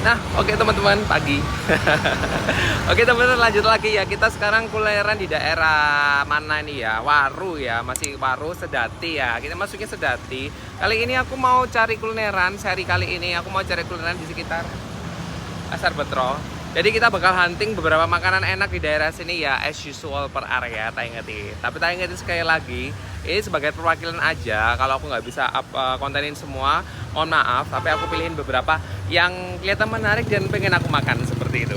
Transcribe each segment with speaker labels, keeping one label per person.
Speaker 1: Nah, oke teman-teman, pagi. Oke teman-teman, lanjut lagi ya. Kita sekarang kulineran di daerah mana nih ya? Waru ya, masih Waru Sedati ya. Kita masuknya Sedati. Kali ini aku mau cari kulineran. Seri kali ini aku mau cari kulineran di sekitar Pasar Betro. Jadi kita bakal hunting beberapa makanan enak di daerah sini ya, as usual per area, tak ingetin. Tapi tak ingetin sekali lagi, ini sebagai perwakilan aja. Kalau aku nggak bisa kontenin semua, mohon maaf. Tapi aku pilihin beberapa yang kelihatan menarik dan pengen aku makan seperti itu.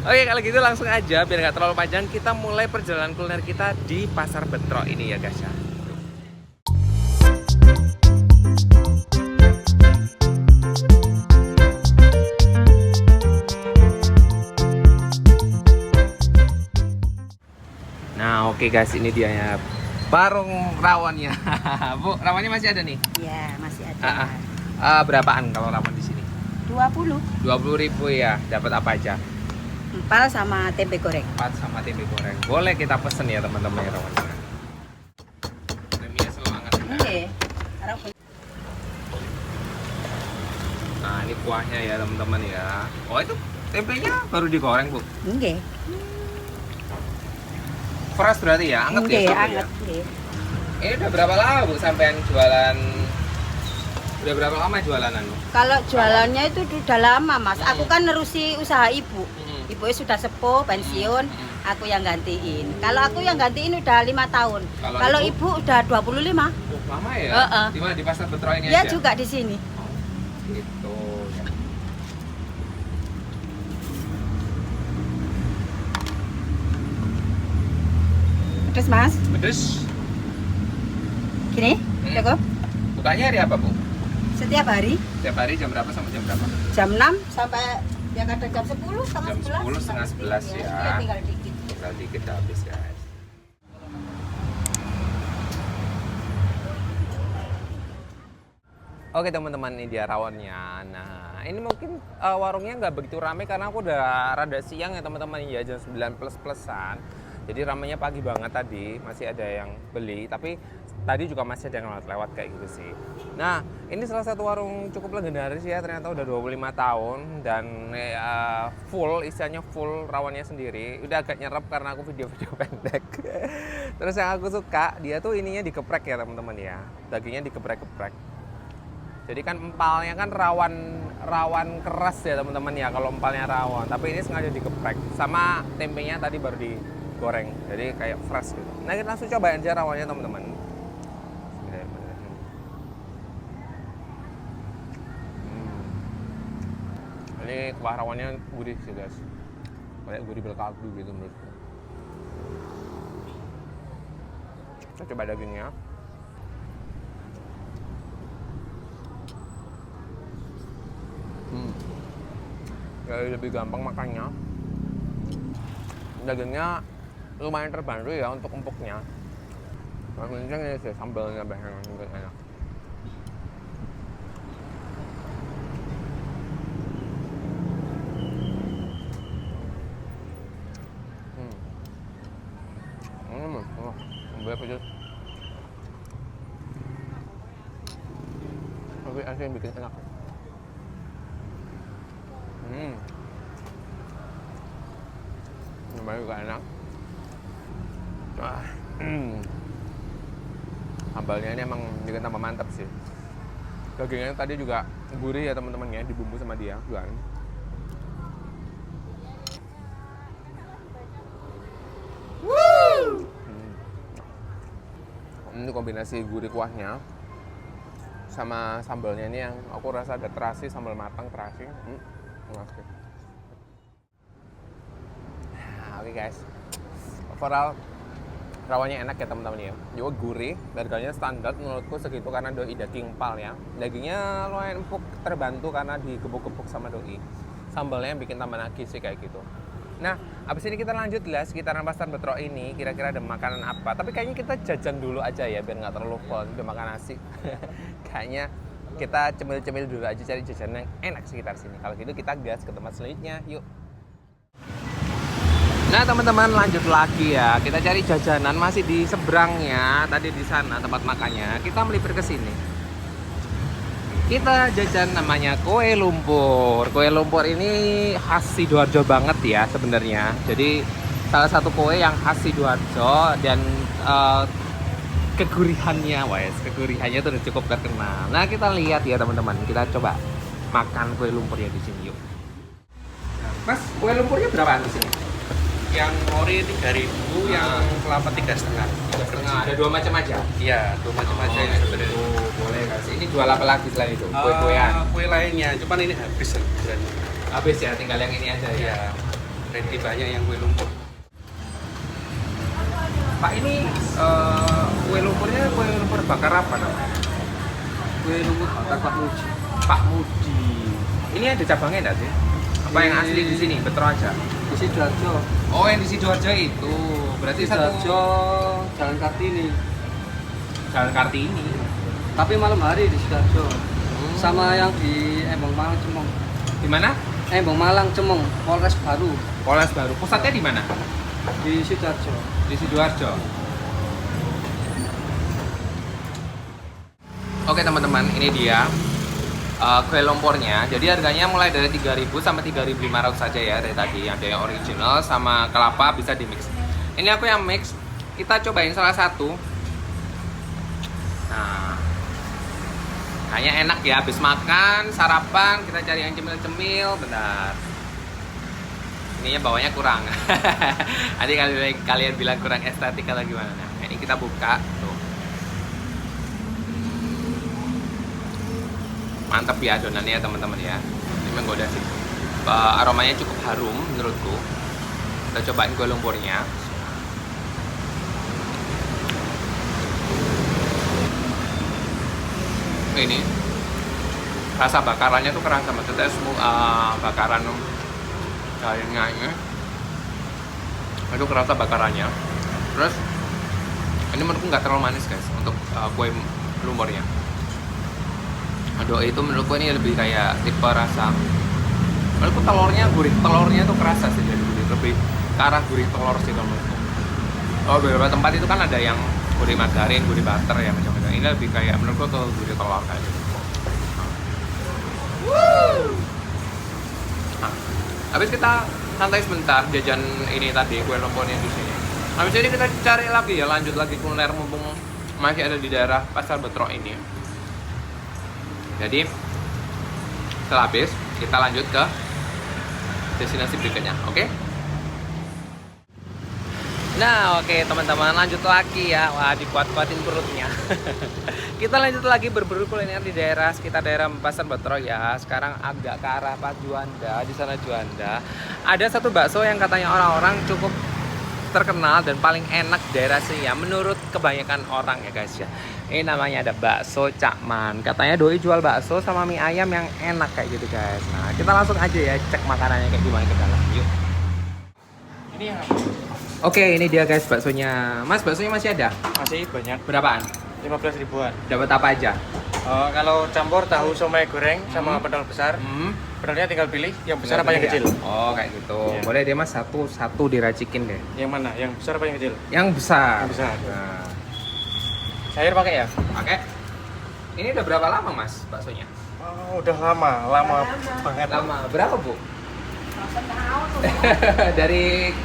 Speaker 1: Oke, kalau gitu langsung aja, biar nggak terlalu panjang, kita mulai perjalanan kuliner kita di Pasar Betro ini ya guys ya. Nah, oke guys, ini dia ya. Warung rawonnya. Bu, rawonnya masih ada nih?
Speaker 2: Ya, masih ada.
Speaker 1: Berapaan kalau rawon di sini?
Speaker 2: 20.
Speaker 1: 20.000 ya. Dapat apa aja?
Speaker 2: Empal sama tempe goreng.
Speaker 1: Empat sama tempe goreng. Boleh kita pesen ya teman-teman ya rawonnya. Preminya semangat.
Speaker 2: Oke.
Speaker 1: Nah, ini kuahnya ya teman-teman ya. Oh, itu tempenya baru digoreng, Bu.
Speaker 2: Oke.
Speaker 1: Fresh berarti ya, anget
Speaker 2: Oke,
Speaker 1: ya,
Speaker 2: anget.
Speaker 1: ya. Ini udah berapa lama Bu sampean jualan? Udah berapa lama jualanan Bu?
Speaker 2: Kalau jualannya itu udah lama, Mas. Aku kan nerusi usaha ibu. Ibunya sudah sepuh, pensiun, aku yang gantiin. Kalau aku yang gantiin udah 5 tahun. Kalau ibu udah 25.
Speaker 1: Oh, lama ya? Di mana? Di Pasar Betro ini
Speaker 2: Ya
Speaker 1: aja?
Speaker 2: juga di sini.
Speaker 1: Gitu.
Speaker 2: Pedes, Mas.
Speaker 1: Pedes.
Speaker 2: Gini, cukup.
Speaker 1: Bukanya hari apa, Bu?
Speaker 2: Setiap hari
Speaker 1: Setiap hari jam berapa sampai jam berapa?
Speaker 2: jam 6 sampai ya kadang jam 10, setengah
Speaker 1: Jam 10, setengah 11 ya.
Speaker 2: Ya, tinggal dikit.
Speaker 1: Tinggal dikit udah habis, guys. Oke teman-teman, ini dia rawonnya. Nah, ini mungkin warungnya nggak begitu ramai karena aku udah rada siang ya teman-teman ya, jam 9 plus-plusan. Jadi ramainya pagi banget tadi, masih ada yang beli. Tapi tadi juga masih ada yang lewat-lewat kayak gitu sih. Nah, ini salah satu warung cukup legendaris ya, ternyata udah 25 tahun. Dan full, istilahnya full rawonnya sendiri. Udah agak nyerap karena aku video-video pendek. Terus yang aku suka, dia tuh ininya dikeprek ya teman-teman ya. Dagingnya dikeprek-keprek. Jadi kan empalnya kan rawan keras ya teman-teman ya kalau empalnya rawon. Tapi ini sengaja dikeprek. Sama tempenya tadi baru digoreng. Jadi kayak fresh gitu. Nah, kita langsung coba aja rawonnya teman-teman. Ini kuah rawonnya gurih sih guys. Kayak gurih berkaldu gitu menurutku. Kita coba dagingnya. Jadi lebih gampang makannya. Dagingnya lumayan terbantu ya untuk empuknya. Yang penting ini sih sambalnya enak. Sambalnya pedas. Tapi asli yang bikin enak. Namanya juga enak. Sambalnya ini emang bikin tambah mantap sih. Dagingnya tadi juga gurih ya teman-teman ya, dibumbu sama dia juga. Ini kombinasi gurih kuahnya sama sambalnya ini yang aku rasa ada terasi, sambal matang terasi. Oke. Nah, oke guys. Overall rawonnya enak ya teman-teman ya. Juga gurih, harganya standar menurutku segitu karena doi daging empal ya. Dagingnya lumayan empuk, terbantu karena digebuk-gebuk sama doi. Sambalnya yang bikin tambah nagih sih kayak gitu. Nah, abis ini kita lanjut lah sekitaran Pasar Betro ini. Kira-kira ada makanan apa? Tapi kayaknya kita jajan dulu aja ya biar nggak terlalu full. Udah makan nasi. Kayaknya kita cemil-cemil dulu aja cari jajanan yang enak sekitar sini. Kalau gitu kita gas ke tempat selanjutnya. Yuk. Nah teman-teman, lanjut lagi ya. Kita cari jajanan masih di seberangnya. Tadi di sana tempat makannya. Kita melipir ke sini. Kita jajan namanya kue lumpur. Kue lumpur ini khas Sidoarjo banget ya sebenarnya. Jadi salah satu kue yang khas Sidoarjo dan kegurihannya tuh udah cukup terkenal. Nah kita lihat ya teman-teman, kita coba makan kue lumpurnya di sini yuk. Nah, Mas, kue lumpurnya berapaan di sini?
Speaker 3: Yang ori 3.000, yang kelapa 3,5.
Speaker 1: 3,5. Ada dua macam aja.
Speaker 3: Iya, dua macam aja ini sebenarnya.
Speaker 1: Boleh kasih. Ini jual apa lagi selain itu? Kue-kuean.
Speaker 3: Kue lainnya, cuman ini habis sebenarnya.
Speaker 1: Habis ya, tinggal yang ini aja ya.
Speaker 3: Iya, ready banyak yang kue lumpur.
Speaker 1: Pak ini kue lumpurnya kue lumpur bakar apa namanya?
Speaker 3: Kue lumpur bakar Pak Muji.
Speaker 1: Pak Mudi. Ini ada cabangnya enggak sih? Apa yang asli di sini? Betro aja.
Speaker 3: Di Sidoarjo.
Speaker 1: Oh, yang di Sidoarjo itu. Berarti
Speaker 3: Sidoarjo Jalan Kartini.
Speaker 1: Jalan Kartini.
Speaker 3: Tapi malam hari di Sidoarjo. Sama yang di Embong Malang Cemong.
Speaker 1: Di mana?
Speaker 3: Embong Malang Cemong, Polres Baru.
Speaker 1: Polres Baru. Pusatnya di mana?
Speaker 3: Di Sidoarjo.
Speaker 1: Di Sidoarjo. Oke teman-teman, ini dia kue lumpurnya. Jadi harganya mulai dari 3.000 sampai 3.500 saja ya dari tadi. Ada yang original sama kelapa bisa di mix. Ini aku yang mix. Kita cobain salah satu. Nah, kayaknya enak ya. Habis makan, sarapan, kita cari yang cemil-cemil. Bentar. Ininya bawahnya kurang. Nanti kalian bilang kurang estetik atau gimana. Nah, ini kita buka tuh. Mantap ya adonannya ya teman-teman ya. Ini menggoda sih. Aromanya cukup harum menurutku. Kita cobain kue lumpurnya. Ini rasa bakarannya tuh kerasa maksudnya bakaran dagingnya itu kerasa bakarannya. Terus ini menurutku nggak terlalu manis guys untuk kue lumpurnya. Aduh, itu menurutku ini lebih kayak tipe rasa. Menurutku gurih telurnya tuh kerasa sih, jadi lebih ke arah gurih telur sih kalau menurutku. Oh, beberapa tempat itu kan ada yang gurih margarin, gurih butter ya macam-macam. Ini lebih kayak menurutku ke gurih telur kayak gitu. Nah, habis kita santai sebentar jajan ini tadi kue lumpurnya di sini. Habis ini kita cari lagi ya, lanjut lagi kuliner mumpung masih ada di daerah Pasar Betro ini. Jadi setelah habis kita lanjut ke destinasi berikutnya, oke? Nah, oke teman-teman, lanjut lagi ya. Wah, dikuat-kuatin perutnya. Kita lanjut lagi berburu kuliner di daerah sekitar daerah Pasar Betro ya. Sekarang agak ke arah Pak Juanda, di sana Juanda. Ada satu bakso yang katanya orang-orang cukup terkenal dan paling enak daerah sini ya, menurut kebanyakan orang ya guys ya. Ini namanya ada bakso Cakman. Katanya doi jual bakso sama mie ayam yang enak kayak gitu guys. Nah, kita langsung aja ya cek makanannya kayak gimana ke dalam. Yuk.
Speaker 3: Ini yang
Speaker 1: Oke, ini dia guys baksonya. Mas, baksonya masih ada?
Speaker 3: masih banyak,
Speaker 1: Berapaan?
Speaker 3: 15 ribuan.
Speaker 1: Dapat apa aja?
Speaker 3: Kalau campur tahu somai goreng sama pedal besar, pedalnya tinggal pilih yang besar apa yang kecil.
Speaker 1: Oh, kayak gitu.
Speaker 3: Iya.
Speaker 1: Boleh deh Mas, satu diracikin deh.
Speaker 3: Yang mana? Yang besar apa yang kecil?
Speaker 1: Yang besar.
Speaker 3: Yang besar.
Speaker 1: Nah,
Speaker 3: Sayur pakai ya?
Speaker 1: pakai. Ini udah berapa lama Mas baksonya?
Speaker 3: Oh, udah lama banget.
Speaker 1: Lama. Berapa Bu? Dari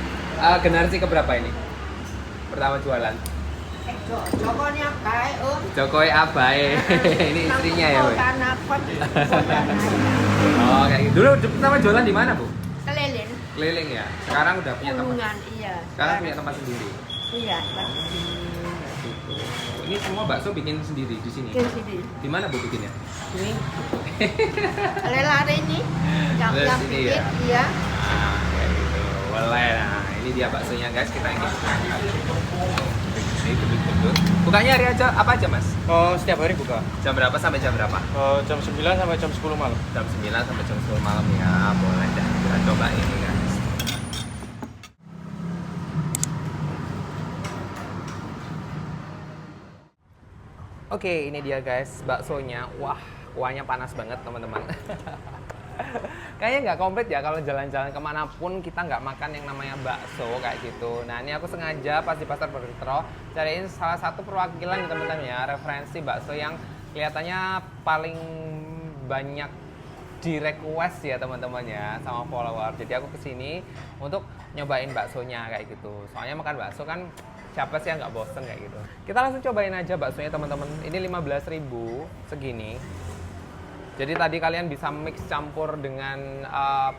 Speaker 1: generasi keberapa ini? Pertama jualan.
Speaker 2: Jokonya baik, Om.
Speaker 1: Jokowi Abae. Ini istrinya ya, Bu. Oh, kayak gitu. Dulu pertama jualan di mana, Bu?
Speaker 2: Keliling.
Speaker 1: Keliling ya. Sekarang udah punya tempat.
Speaker 2: Kulungan, iya.
Speaker 1: Sekarang punya tempat sendiri.
Speaker 2: Iya,
Speaker 1: Gitu. Ini semua bakso bikin sendiri di sini.
Speaker 2: ke sini.
Speaker 1: Di mana Bu bikinnya?
Speaker 2: Ini. Lari ini. Yang
Speaker 1: Dari
Speaker 2: yang
Speaker 1: sini
Speaker 2: bikin,
Speaker 1: ya?
Speaker 2: iya.
Speaker 1: Nah, kayak gitu. Boleh. Nah, ini dia baksonya guys. Kita ingin ini gendut-gendut. Bukanya hari aja apa aja, Mas?
Speaker 3: Oh, setiap hari buka.
Speaker 1: Jam berapa sampai jam berapa?
Speaker 3: Jam 9 sampai jam 10 malam.
Speaker 1: Jam 9 sampai jam 10 malam ya. Boleh dah. Kita coba ini guys. Oke, ini dia guys baksonya. Wah, kuahnya panas banget teman-teman. Kayaknya nggak komplit ya kalau jalan-jalan kemanapun kita nggak makan yang namanya bakso kayak gitu. Nah, ini aku sengaja pas di Pasar Betro cariin salah satu perwakilan teman-teman ya, referensi bakso yang kelihatannya paling banyak di request ya teman-teman ya sama follower. Jadi aku kesini untuk nyobain baksonya kayak gitu. Soalnya makan bakso kan siapa sih yang nggak bosen kayak gitu. Kita langsung cobain aja baksonya teman-teman. Ini 15.000 segini. Jadi tadi kalian bisa mix campur dengan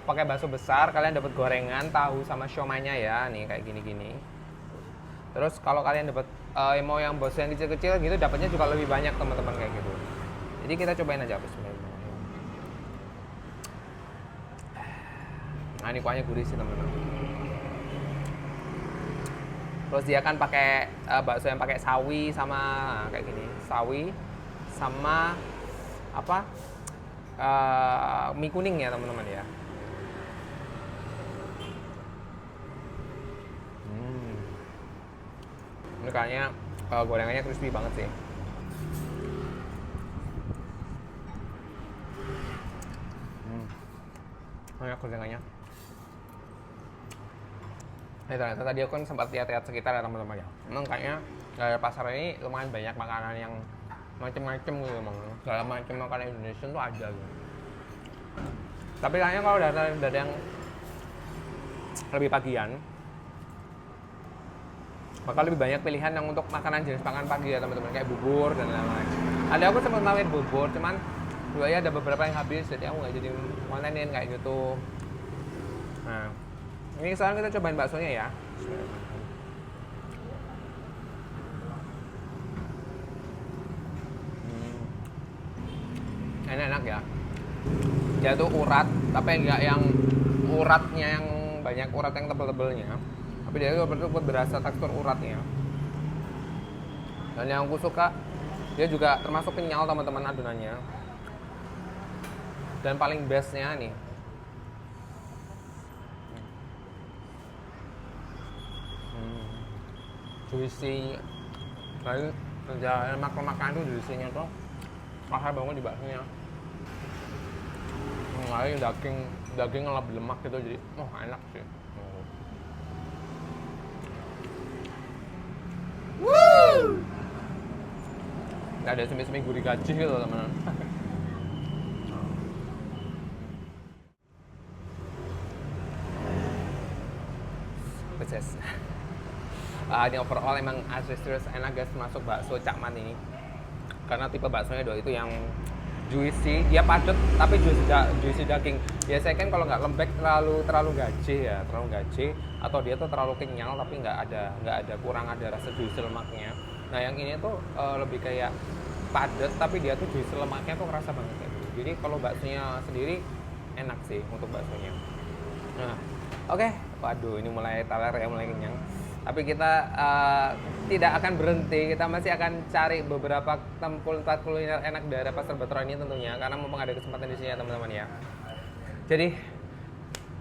Speaker 1: pakai bakso besar, kalian dapat gorengan, tahu sama siomaynya ya. Nih kayak gini-gini. Terus kalau kalian dapat mau yang bakso yang kecil-kecil gitu, dapatnya juga lebih banyak teman-teman kayak gitu. Jadi kita cobain aja bismillah. Nah ini kuahnya gurih sih teman-teman. Terus dia kan pakai bakso yang pakai sawi sama kayak gini, sawi sama apa mie kuning ya teman-teman ya. Ini kayaknya gorengannya crispy banget sih. Banyak gorengannya. Ternyata tadi aku kan sempat lihat-lihat sekitar ya teman-teman ya. Emang kayaknya dari pasar ini lumayan banyak makanan yang macam-macam gitu emang. Segala macam makanan Indonesia tuh ada gitu. Tapi kayaknya kalau dari yang lebih pagian, bakal lebih banyak pilihan yang untuk makanan jenis makanan pagi ya teman-teman, kayak bubur dan lain-lain. Ada aku sempat mampir bubur, cuman juga ya ada beberapa yang habis, jadi aku nggak jadi kontenin kayak gitu. Nah, ini sekarang kita cobain baksonya ya. Enak ya. Dia tuh urat, tapi enggak yang uratnya yang banyak urat yang tebel-tebelnya. Tapi dia tuh betul-betul berasa tekstur uratnya. Dan yang aku suka, dia juga termasuk kenyal teman-teman adonannya. Dan paling bestnya nih, juicy. Lalu lemak-lemaknya itu juicy-nya tuh mahal banget di baksonya. Lalu daging lebih lemak gitu, jadi enak sih. Nggak ada semi-semi gurih gaji gitu teman-teman. Pedas. Ini overall emang asli serius enak guys masuk bakso Cak Man ini. Karena tipe baksonya itu yang juicy, dia padat tapi juicy daging. Biasanya kan kalau nggak lembek terlalu gaje ya, terlalu gaje, atau dia tuh terlalu kenyal tapi nggak ada kurang ada rasa juicy lemaknya. Nah yang ini tuh lebih kayak padat tapi dia tuh juicy lemaknya tuh kerasa banget kayak gitu. Jadi kalau baksonya sendiri enak sih untuk baksonya. Nah, oke. Waduh, ini mulai taler ya, mulai kenyang. Tapi kita tidak akan berhenti, kita masih akan cari beberapa tempat kuliner enak dari Pasar Betro ini tentunya, karena mumpung ada kesempatan di sini ya teman-teman ya. Jadi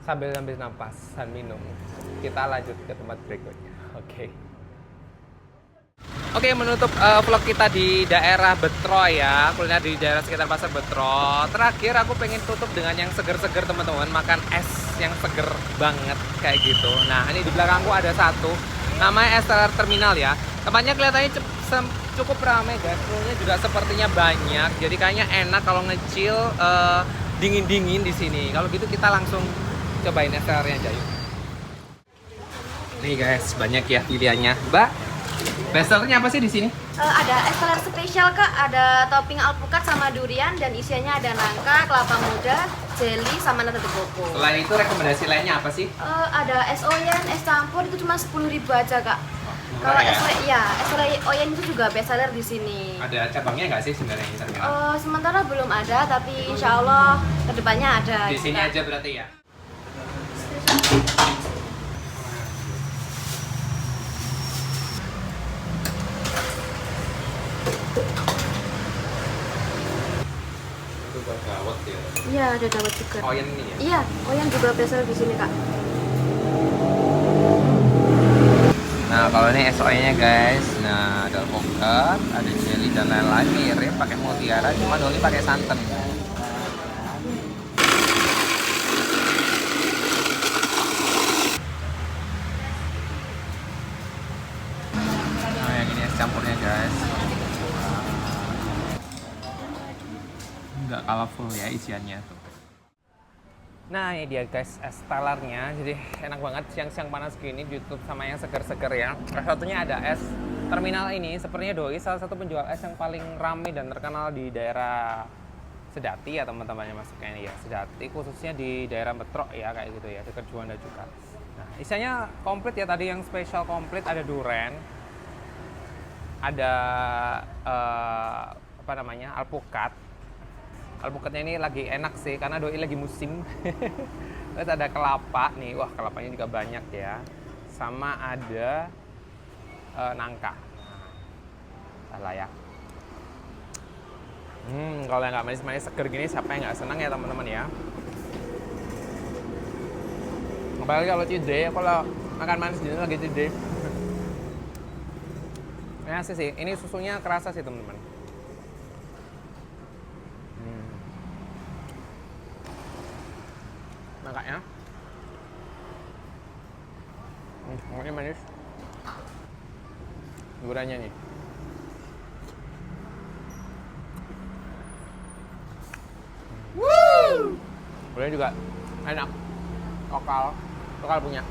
Speaker 1: sambil ambil nafas dan minum, kita lanjut ke tempat berikutnya. Oke, menutup vlog kita di daerah Betro ya, kuliner di daerah sekitar Pasar Betro. Terakhir aku pengen tutup dengan yang seger-seger teman-teman, makan es yang seger banget kayak gitu. Nah ini di belakangku ada satu, namanya es teler terminal ya. Tempatnya kelihatannya cukup ramai guys, pengunjungnya juga sepertinya banyak. Jadi kayaknya enak kalau ngecil dingin-dingin di sini. Kalau gitu kita langsung cobain es telernya aja yuk. Nih guys, banyak ya pilihannya. Mbak, bestsellernya apa sih di sini?
Speaker 4: Ada es teler spesial Kak, ada topping alpukat sama durian dan isiannya ada nangka, kelapa muda, jelly sama nata de coco.
Speaker 1: Selain itu rekomendasi lainnya apa sih?
Speaker 4: Ada es oyen, es campur itu cuma 10.000 aja Kak. Kalau
Speaker 1: ya?
Speaker 4: es oyen itu juga bestseller di sini.
Speaker 1: Ada cabangnya nggak sih sebenarnya ini terminal?
Speaker 4: Sementara belum ada, tapi insya Allah kedepannya ada.
Speaker 1: Di sini
Speaker 4: Kak.
Speaker 1: aja berarti ya? Itu buat gawat ya?
Speaker 4: Iya, ada dawet juga.
Speaker 1: Oyen ini ya?
Speaker 4: Iya, oyen juga bestseller di sini Kak.
Speaker 1: Nah kalau ini es oyennya guys, nah ada alpukat, ada jelly dan lain-lain, mirip pakai mutiara, cuma Doli pakai santan. Nah yang ini es campurnya guys, nggak kalah full. full ya isiannya tuh. Nah ini dia guys es telernya, jadi enak banget siang-siang panas gini ditutup sama yang seger-seger ya. Salah satunya ada es terminal ini, sepertinya Doi salah satu penjual es yang paling ramai dan terkenal di daerah Sedati ya teman-teman yang masuknya ini ya. Sedati khususnya di daerah Metrok ya kayak gitu ya, dekat Juanda juga. Nah isiannya komplit ya, tadi yang spesial komplit ada duren, ada apa namanya alpukat. Alpukatnya ini lagi enak sih karena Doi lagi musim. Terus ada kelapa nih, wah kelapanya juga banyak ya. Sama ada nangka. Salah ya. Kalau yang nggak manis-manis seger gini siapa yang nggak senang ya teman-teman ya. Apalagi kalau today, kalau makan manis gini lagi today. Nah sih, ini susunya kerasa sih teman-teman. Nangkanya ini manis, gurihnya nih. Gurihnya juga enak, lokal punya.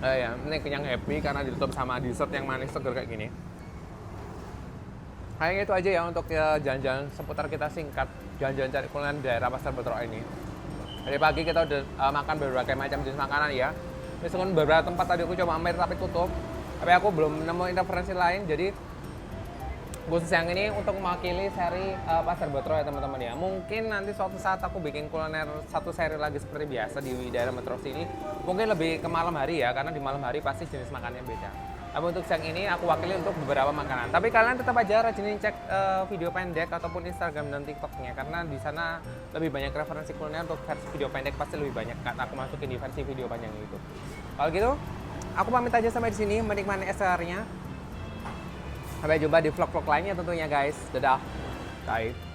Speaker 1: Ya, ini kenyang happy karena ditutup sama dessert yang manis seger kayak gini. Kayaknya itu aja ya untuk jalan-jalan seputar kita singkat jalan-jalan cari kuliner di daerah Pasar Betrok ini. Dari pagi kita udah makan berbagai macam jenis makanan ya. Meskipun beberapa tempat tadi aku coba mampir tapi tutup, tapi aku belum nemu referensi lain. Jadi khusus yang ini untuk mewakili seri Pasar Betrok ya teman-teman ya. Mungkin nanti suatu saat aku bikin kuliner satu seri lagi seperti biasa di daerah Metro sini. Mungkin lebih ke malam hari ya, karena di malam hari pasti jenis makannya beda. Tapi untuk siang ini aku wakili untuk beberapa makanan. Tapi kalian tetap aja rajinin cek video pendek ataupun Instagram dan TikToknya, karena di sana lebih banyak referensi kuliner. Untuk versi video pendek pasti lebih banyak aku masukin di versi video panjang itu. Kalau gitu, aku pamit aja sampai di sini menikmati SR-nya. Sampai jumpa di vlog-vlog lainnya tentunya guys. Dadah. Bye.